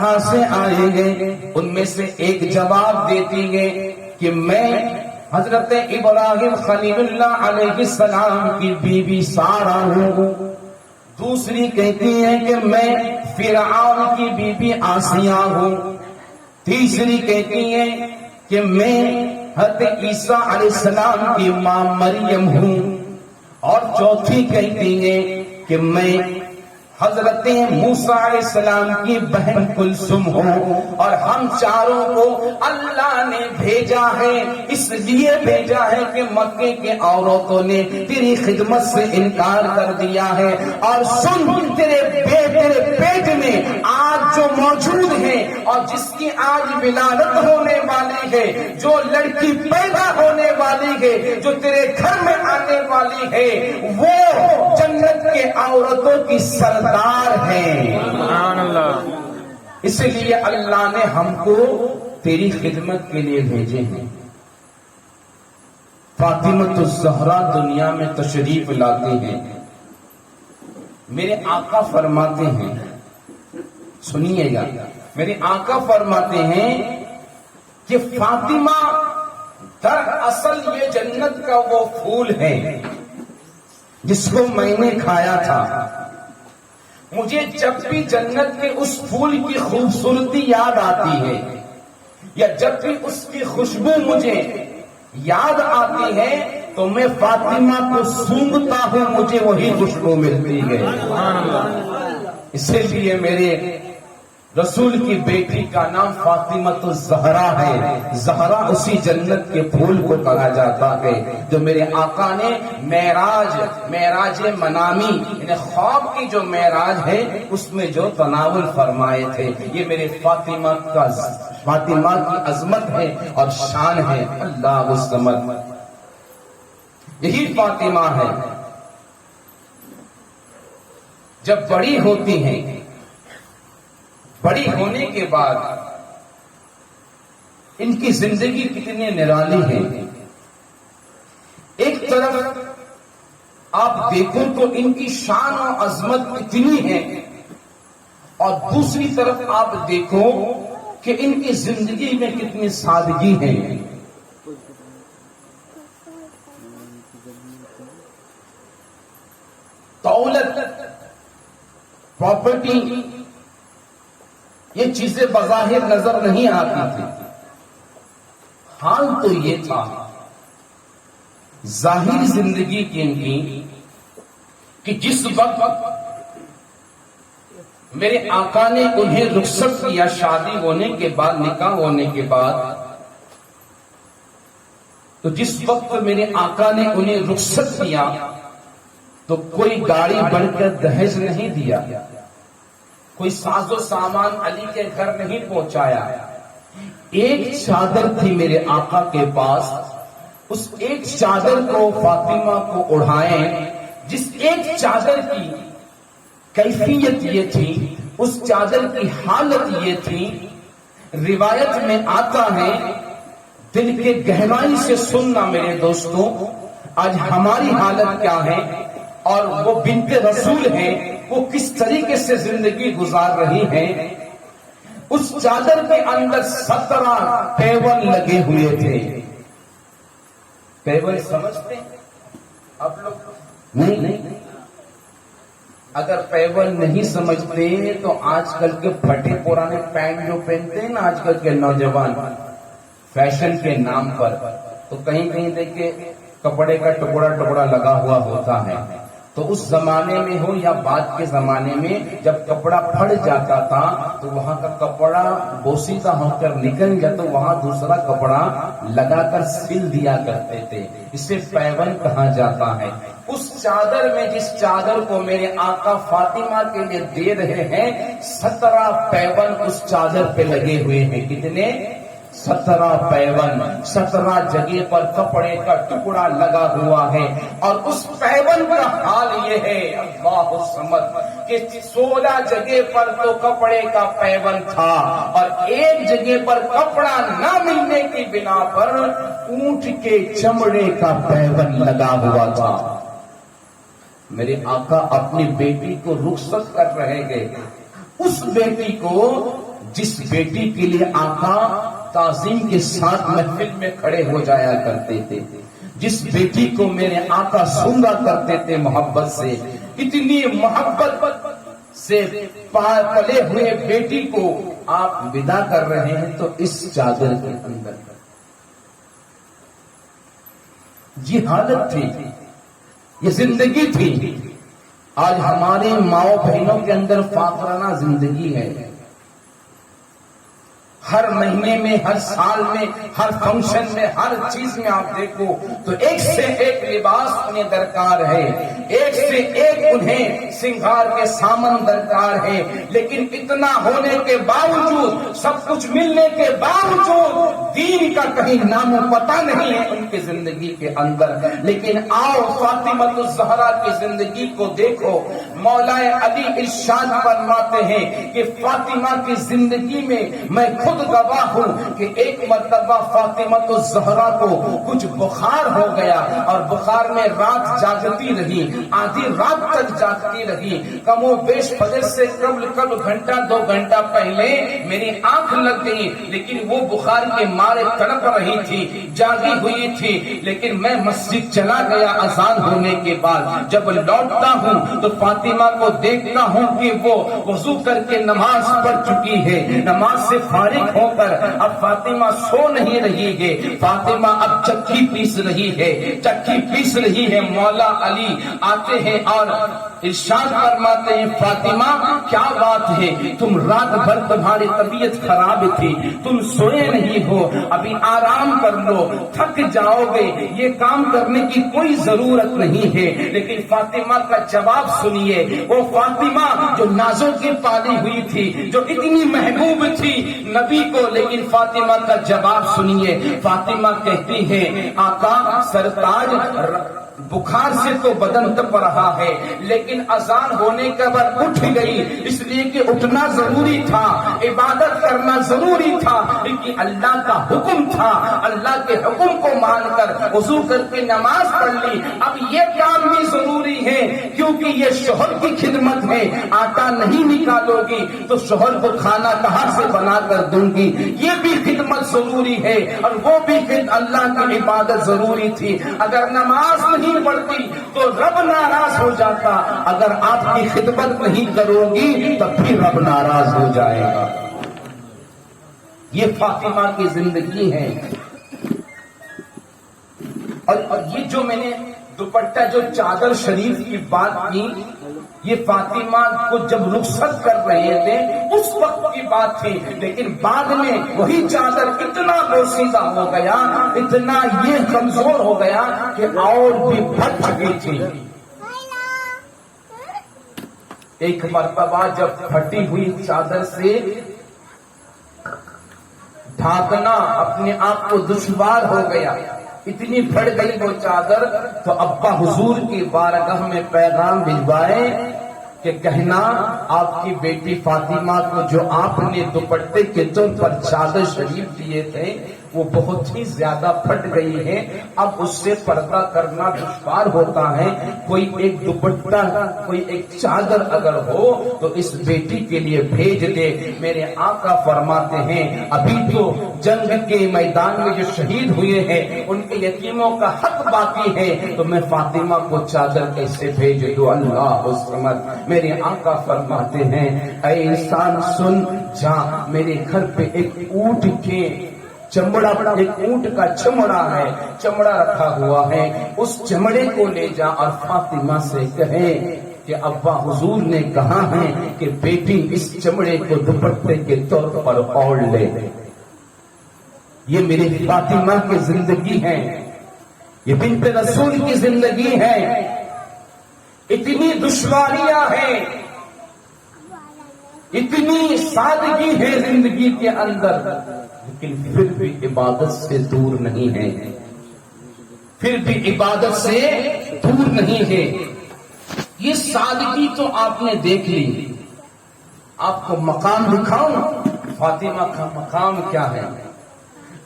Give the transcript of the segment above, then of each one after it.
کہاں سے آئیں گے؟ ان میں سے ایک جواب دیتی ہے کہ میں حضرت ابراہیم خلیل اللہ علیہ السلام کی بیوی سارا ہوں. دوسری کہتی ہے کہ میں فرعون کی بیوی آسیہ ہوں. تیسری کہتی ہے کہ میں حضرت عیسیٰ علیہ السلام کی ماں مریم ہوں. اور چوتھی کہتی ہے کہ میں حضرت موسیٰ علیہ السلام کی بہن کلثوم ہوں. اور ہم چاروں کو اللہ نے بھیجا ہے، اس لیے بھیجا ہے کہ مکے کے عورتوں نے تیری خدمت سے انکار کر دیا ہے. اور سن، تیرے پیٹ میں آج جو موجود ہے اور جس کی آج ولادت ہونے والی ہے، جو لڑکی پیدا ہونے والی ہے، جو تیرے گھر میں آنے والی ہے، وہ جنت کے عورتوں کی سردار ہے. اس لیے اللہ نے ہم کو تیری خدمت کے لیے بھیجے ہیں. فاطمۃ الزہرا دنیا میں تشریف لاتے ہیں. میرے آقا فرماتے ہیں، سنیے گا، میرے آقا فرماتے ہیں کہ فاطمہ دراصل یہ جنت کا وہ پھول ہے جس کو میں نے کھایا تھا. مجھے جب بھی جنت کے اس پھول کی خوبصورتی یاد آتی ہے یا جب بھی اس کی خوشبو مجھے یاد آتی ہے تو میں فاطمہ کو سونگھتا ہوں، مجھے وہی خوشبو ملتی ہے. اسی لیے میرے رسول کی بیٹی کا نام فاطمۃ الزہرا ہے. زہرا اسی جنت کے پھول کو کہا جاتا ہے جو میرے آقا نے معراج منامی، یعنی خواب کی جو معراج ہے اس میں جو تناول فرمائے تھے. یہ میرے فاطمہ کی عظمت ہے اور شان ہے. اللہ الصمد، یہی فاطمہ ہے. جب بڑی ہوتی ہیں، بڑی ہونے کے بعد ان کی زندگی کتنی نرالی ہے. ایک طرف آپ دیکھو تو ان کی شان و عظمت کتنی ہے، اور دوسری طرف آپ دیکھو کہ ان کی زندگی میں کتنی سادگی ہے. دولت، پراپرٹی، یہ چیزیں بظاہر نظر نہیں آتی تھی. حال تو یہ تھا ظاہری زندگی کی ان کی کہ جس وقت میرے آقا نے انہیں رخصت کیا، شادی ہونے کے بعد، نکاح ہونے کے بعد، تو جس وقت میرے آقا نے انہیں رخصت کیا تو کوئی گاڑی بڑھ کر دہیج نہیں دیا، کوئی ساز و سامان علی کے گھر نہیں پہنچایا. ایک چادر تھی میرے آقا کے پاس، اس ایک چادر کو فاطمہ کو اڑھائیں. جس ایک چادر کی کیفیت یہ تھی، اس چادر کی حالت یہ تھی، روایت میں آتا ہے، دل کے گہرائی سے سننا میرے دوستوں، آج ہماری حالت کیا ہے اور وہ بنت رسول ہے، وہ کس طریقے سے زندگی گزار رہی ہے. اس چادر کے اندر 17 پیون لگے ہوئے تھے. پیون سمجھتے ہیں آپ لوگ؟ نہیں. اگر پیون نہیں سمجھتے تو آج کل کے پھٹے پرانے پینٹ جو پہنتے ہیں نا آج کل کے نوجوان فیشن کے نام پر، تو کہیں کہیں دیکھیں کپڑے کا ٹکڑا لگا ہوا ہوتا ہے. تو اس زمانے میں ہو یا بعد کے زمانے میں جب کپڑا پھٹ جاتا تھا تو وہاں کا کپڑا بوسیدہ ہو کر نکل جاتا تو وہاں دوسرا کپڑا لگا کر سل دیا کرتے تھے. اسے پیون کہا جاتا ہے. اس چادر میں، جس چادر کو میرے آقا فاطمہ کے لیے دے رہے ہیں، 17 پیون اس چادر پہ لگے ہوئے ہیں. کتنے؟ 17 پیون. 17 جگہ پر کپڑے کا ٹکڑا لگا ہوا ہے. اور اس پیون کا حال یہ ہے، اللہ الصمد، کہ 16 جگہ پر تو کپڑے کا پیون تھا اور ایک جگہ پر کپڑا نہ ملنے کی بنا پر اونٹ کے چمڑے کا پیون لگا ہوا تھا. میرے آقا اپنی بیٹی کو رخصت کر رہے گے. اس بیٹی کو جس بیٹی کے لیے آقا تعظیم کے ساتھ محفل میں کھڑے ہو جایا کرتے تھے، جس بیٹی کو میرے آقا سنگا کرتے تھے محبت سے، اتنی محبت سے پلے ہوئے بیٹی کو آپ ودا کر رہے ہیں تو اس چادر کے اندر یہ حالت تھی، یہ زندگی تھی۔ آج ہمارے ماؤں بہنوں کے اندر فاخرانہ زندگی ہے، ہر مہینے میں، ہر سال میں، ہر فنکشن میں، ہر چیز میں آپ دیکھو تو ایک سے ایک لباس انہیں درکار ہے، ایک سے ایک انہیں سنگار کے سامان درکار ہے، لیکن اتنا ہونے کے باوجود، سب کچھ ملنے کے باوجود دین کا کہیں نام و پتہ نہیں ہے ان کی زندگی کے اندر۔ لیکن آؤ فاطمہ الزہرا کی زندگی کو دیکھو، مولا علی ارشاد فرماتے ہیں کہ فاطمہ کی زندگی میں میں خود گواہ ہوں کہ ایک مرتبہ فاطمہ الزہرا کو کچھ بخار ہو گیا اور بخار میں رات جاگتی رہی، آدھی رات تک جاگتی رہی، کم و بیش فجر سے قبل گھنٹہ 2 گھنٹہ پہلے میری آنکھ لگ گئی، لیکن وہ بخار کے مارے تڑپ رہی تھی، جاگی ہوئی تھی۔ لیکن میں مسجد چلا گیا اذان ہونے کے بعد، جب لوٹتا ہوں تو فاطمہ کو دیکھتا ہوں کہ وہ وضو کر کے نماز پڑھ چکی ہے، نماز سے فارغ ہو کر اب فاطمہ سو نہیں رہی ہے، فاطمہ اب چکی پیس رہی ہے، چکی پیس رہی ہے۔ مولا علی آتے ہیں اور ارشاد فرماتے ہیں فاطمہ کیا بات ہے، تم رات بھر تمہاری طبیعت خراب تھی، تم سوئے نہیں ہو، ابھی آرام کر لو، تھک جاؤ گے، یہ کام کرنے کی کوئی ضرورت نہیں ہے۔ لیکن فاطمہ کا جواب سنیے، وہ فاطمہ جو نازوں کی پالی ہوئی تھی، جو اتنی محبوب تھی نبی کو، لیکن فاطمہ کا جواب سنیے۔ فاطمہ کہتی ہے آقا سرتاج بخار سے تو بدن تپ رہا ہے، لیکن اذان ہونے کے بعد اٹھ گئی، اس لیے کہ اٹھنا ضروری تھا، عبادت کرنا ضروری تھا، کیونکہ اللہ کا حکم تھا، اللہ کے حکم کو مان کر وضو کر کے نماز پڑھ لی۔ اب یہ کام بھی ضروری ہے کیونکہ یہ شوہر کی خدمت ہے، آٹا نہیں نکالو گی تو شوہر کو کھانا کہاں سے بنا کر دوں گی، یہ بھی خدمت ضروری ہے، اور وہ بھی اللہ کی عبادت ضروری تھی۔ اگر نماز نہیں پڑھتی تو رب ناراض ہو جاتا، اگر آپ کی خدمت نہیں کرو گی تب بھی رب ناراض ہو جائے گا۔ یہ فاطمہ کی زندگی ہے۔ اور یہ جو میں نے دوپٹہ جو چادر شریف کی بات کی، یہ فاطمہ کو جب رخصت کر رہے تھے اس وقت کی بات تھی، لیکن بعد میں وہی چادر اتنا پوشیدہ ہو گیا، اتنا یہ کمزور ہو گیا کہ اور بھی پھٹ چکی تھی۔ ایک مرتبہ جب پھٹی ہوئی چادر سے ڈھانکنا اپنے آپ کو دشوار ہو گیا، اتنی پھٹ گئی وہ چادر، تو ابا حضور کی بارگاہ میں پیغام بھجوائے کہ کہنا آپ کی بیٹی فاطمہ کو جو آپ نے دوپٹے کے طور پر چادر شریف دیے تھے وہ بہت ہی زیادہ پھٹ گئی ہے، اب اس سے پردہ کرنا دشوار ہوتا ہے، کوئی ایک دوپٹہ، کوئی ایک چادر اگر ہو تو اس بیٹی کے لیے بھیج دے۔ میرے آقا فرماتے ہیں ابھی تو جنگ کے میدان میں جو شہید ہوئے ہیں ان کے یتیموں کا حق باقی ہے، تو میں فاطمہ کو چادر کیسے بھیج دوں؟ اللہ الصمد۔ میرے آقا فرماتے ہیں اے انسان سن، جا میرے گھر پہ ایک اونٹ کے چمڑا، ایک اونٹ کا چمڑا ہے، چمڑا رکھا ہوا ہے، اس چمڑے کو لے جا اور فاطمہ سے کہے کہ ابا حضور نے کہا ہے کہ بیٹی اس چمڑے کو دوپٹے کے طور پر اوڑھ لے۔ یہ میری فاطمہ کی زندگی ہے، یہ بنت رسول کی زندگی ہے۔ اتنی دشواریاں ہیں، اتنی سادگی ہے زندگی کے اندر، لیکن پھر بھی عبادت سے دور نہیں ہے، پھر بھی عبادت سے دور نہیں ہے۔ یہ سادگی تو آپ نے دیکھ لی، آپ کو مقام دکھاؤں فاطمہ کا مقام کیا ہے،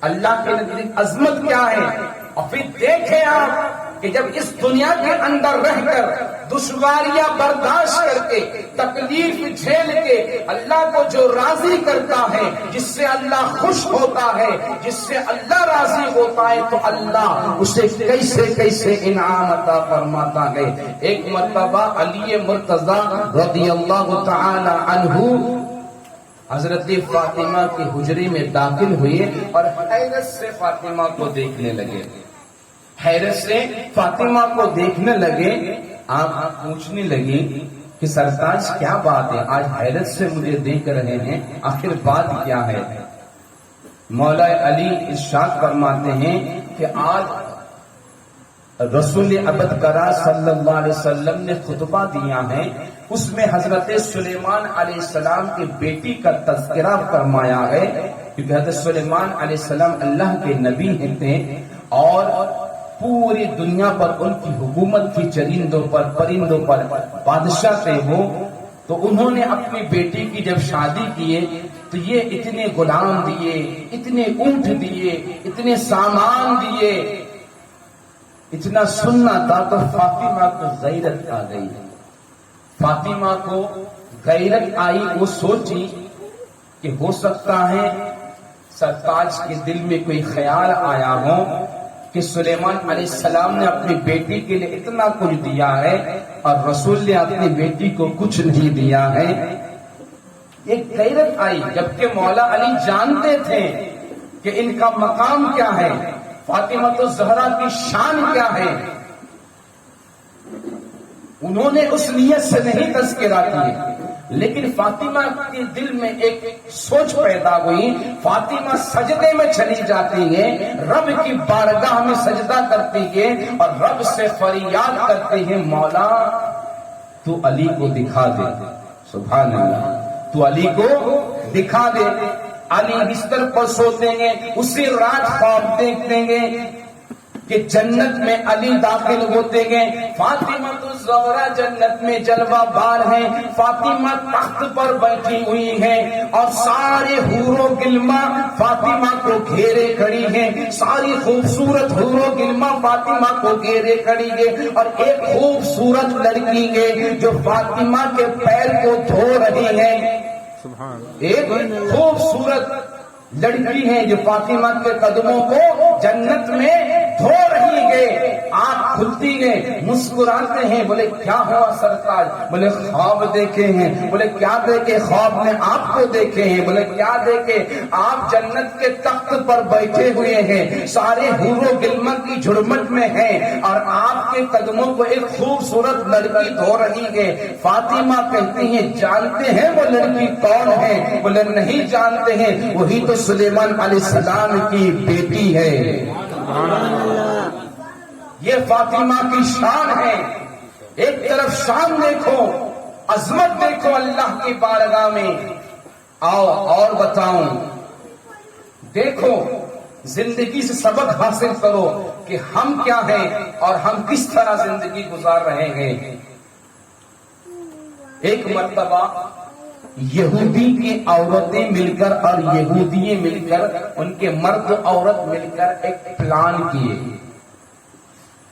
اللہ کے نزدیک عظمت کیا ہے، اور پھر دیکھیں آپ کہ جب اس دنیا کے اندر رہ کر دشواریاں برداشت کر کے، تکلیف جھیل کے اللہ کو جو راضی کرتا ہے، جس سے اللہ خوش ہوتا ہے، جس سے اللہ راضی ہوتا ہے، تو اللہ اسے کیسے کیسے انعام عطا فرماتا ہے۔ ایک مرتبہ علی مرتضی رضی اللہ تعالی عنہ حضرت فاطمہ کی حجری میں داخل ہوئے اور حیرت سے فاطمہ کو دیکھنے لگے، حیرت سے فاطمہ کو دیکھنے لگے۔ آپ پوچھنے لگی کہ سرتاج کیا بات ہے، آج حیرت سے مجھے دیکھ رہے ہیں، آخر بات کیا ہے؟ مولا علی ارشاد فرماتے ہیں کہ آج رسول ابد کرا صلی اللہ علیہ وسلم نے خطبہ دیا ہے، اس میں حضرت سلیمان علیہ السلام کی بیٹی کا تذکرہ فرمایا ہے، کیونکہ حضرت سلیمان علیہ السلام اللہ کے نبی تھے اور پوری دنیا پر ان کی حکومت تھی، چرندوں پر، پرندوں پر بادشاہ تھے وہ۔ تو انہوں نے اپنی بیٹی کی جب شادی کیے تو یہ اتنے غلام دیے، اتنے اونٹ دیے، اتنے سامان دیے، اتنا سننا تھا، تو فاطمہ کو غیرت آ گئی۔ فاطمہ کو غیرت آئی، وہ سوچی کہ ہو سکتا ہے سرتاج کے دل میں کوئی خیال آیا ہو کہ سلیمان علیہ السلام نے اپنی بیٹی کے لیے اتنا کچھ دیا ہے اور رسول نے اپنی بیٹی کو کچھ نہیں دیا ہے۔ ایک غیرت آئی، جبکہ مولا علی جانتے تھے کہ ان کا مقام کیا ہے، فاطمہ تو زہرا کی شان کیا ہے۔ انہوں نے اس نیت سے نہیں تذکرہ کیے، لیکن فاطمہ کے دل میں ایک سوچ پیدا ہوئی۔ فاطمہ سجدے میں چلی جاتی ہے، رب کی بارگاہ میں سجدہ کرتی ہے اور رب سے فریاد کرتی ہے، مولا تو علی کو دکھا دے، سبحان اللہ، تو علی کو دکھا دے۔ علی بستر پر سوتے گے، اسی رات خواب دیکھتے گے کہ جنت میں علی داخل ہوتے گئے، فاطمہ تو زہرا جنت میں جلوہ بار ہیں، فاطمہ تخت پر بیٹھی ہوئی ہیں اور سارے حور و غلماں فاطمہ کو گھیرے کھڑی ہیں، ساری خوبصورت حور و غلماں فاطمہ کو گھیرے کھڑی ہیں، اور ایک خوبصورت لڑکی ہے جو فاطمہ کے پیر کو دھو رہی ہے، ایک خوبصورت لڑکی ہے جو فاطمہ کے قدموں کو جنت میں دھو رہی ہے۔ آنکھ کھلتی ہے، مسکراتے ہیں، بولے کیا ہوا سرتاج؟ بولے خواب دیکھے ہیں۔ بولے کیا دیکھے؟ خواب میں آپ کو دیکھے ہیں۔ بولے کیا دیکھے؟ آپ جنت کے تخت پر بیٹھے ہوئے ہیں، سارے حور و غلمان کی جھرمٹ میں ہیں اور آپ کے قدموں کو ایک خوبصورت لڑکی دھو رہی ہے۔ فاطمہ کہتی ہیں جانتے ہیں وہ لڑکی کون ہے؟ بولے نہیں جانتے ہیں، وہی تو سلیمان علیہ السلام کی بیٹی ہے۔ یہ فاطمہ کی شان ہے۔ ایک طرف شان دیکھو، عظمت دیکھو اللہ کی بارگاہ میں۔ آؤ اور بتاؤں، دیکھو زندگی سے سبق حاصل کرو کہ ہم کیا ہیں اور ہم کس طرح زندگی گزار رہے ہیں۔ ایک مرتبہ یہودی کی عورتیں مل کر اور یہودی مل کر، ان کے مرد عورت مل کر ایک پلان کیے،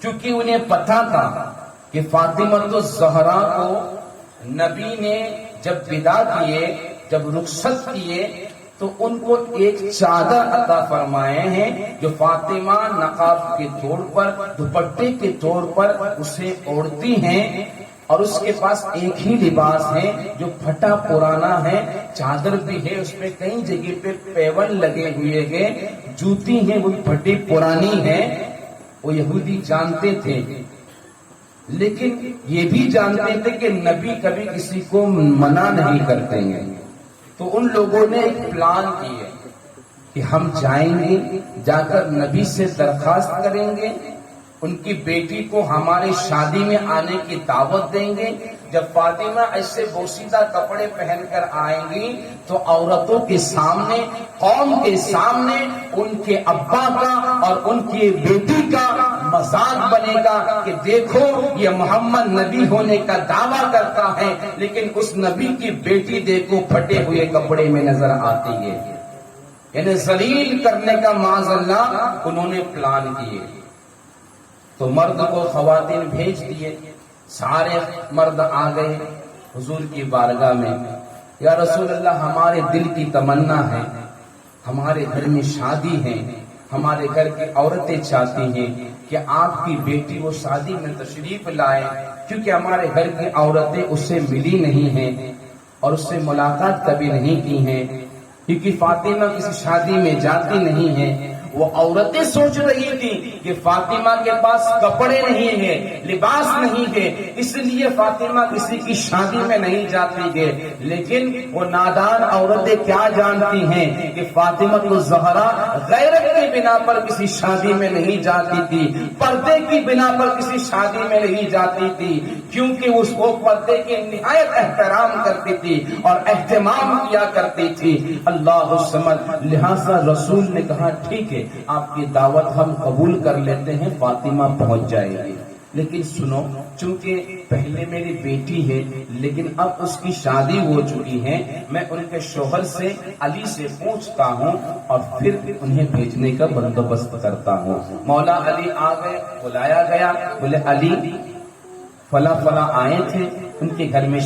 چونکہ انہیں پتا تھا کہ فاطمہ زہرا کو نبی نے جب ودا کیے، جب رخصت کیے، تو ان کو ایک چادر عطا فرمائے ہیں جو فاطمہ نقاب کے طور پر، دوپٹے کے طور پر اسے اوڑھتی ہیں، اور اس کے پاس ایک ہی لباس ہے جو پھٹا پرانا ہے، چادر بھی ہے، اس میں کئی جگہ پہ پیون لگے ہوئے ہیں، جوتی ہیں وہ پھٹی پرانی ہے۔ وہ یہودی جانتے تھے، لیکن یہ بھی جانتے تھے کہ نبی کبھی کسی کو منع نہیں کرتے ہیں، تو ان لوگوں نے ایک پلان کی ہے کہ ہم جائیں گے، جا کر نبی سے درخواست کریں گے، ان کی بیٹی کو ہمارے شادی میں آنے کی دعوت دیں گے۔ جب فاطمہ ایسے بوسیدہ کپڑے پہن کر آئیں گی تو عورتوں کے سامنے، قوم کے سامنے ان کے ابا کا اور ان کی بیٹی کا مذاق بنے گا کہ دیکھو یہ محمد نبی ہونے کا دعویٰ کرتا ہے، لیکن اس نبی کی بیٹی دیکھو پھٹے ہوئے کپڑے میں نظر آتی ہے۔ یعنی ذلیل کرنے کا معاذ اللہ انہوں نے پلان کیے۔ تو مرد کو خواتین بھیج دیے، سارے مرد آ گئے حضور کی بارگاہ میں، یا رسول اللہ ہمارے دل کی تمنا ہے، ہمارے گھر میں شادی ہے، ہمارے گھر کی عورتیں چاہتی ہیں کہ آپ کی بیٹی وہ شادی میں تشریف لائے، کیونکہ ہمارے گھر کی عورتیں اس سے ملی نہیں ہیں اور اس سے ملاقات کبھی نہیں کی ہیں، کیونکہ فاطمہ کسی شادی میں جاتی نہیں ہے۔ وہ عورتیں سوچ رہی تھی کہ فاطمہ کے پاس کپڑے نہیں ہیں، لباس نہیں ہے، اس لیے فاطمہ کسی کی شادی میں نہیں جاتی ہے، لیکن وہ نادان عورتیں کیا جانتی ہیں کہ فاطمہ الزہرا غیرت کی بنا پر کسی شادی میں نہیں جاتی تھی، پردے کی بنا پر کسی شادی میں نہیں جاتی تھی، کیونکہ اس کو پردے کے نہایت احترام کرتی تھی اور اہتمام کیا کرتی تھی۔ اللہ الصمد، لہذا رسول نے کہا ٹھیک ہے آپ کی دعوت ہم قبول کر لیتے ہیں، فاطمہ پہنچ جائے گی، لیکن سنو، چونکہ پہلے میری بیٹی ہے لیکن اب اس کی شادی ہو چکی ہے، میں ان کے شوہر سے علی سے پوچھتا ہوں اور پھر انہیں بھیجنے کا بندوبست کرتا ہوں۔ مولا علی آ گئے، بلایا گیا، بولے علی فلاں فلاں آئے تھے، ان کے گھر میں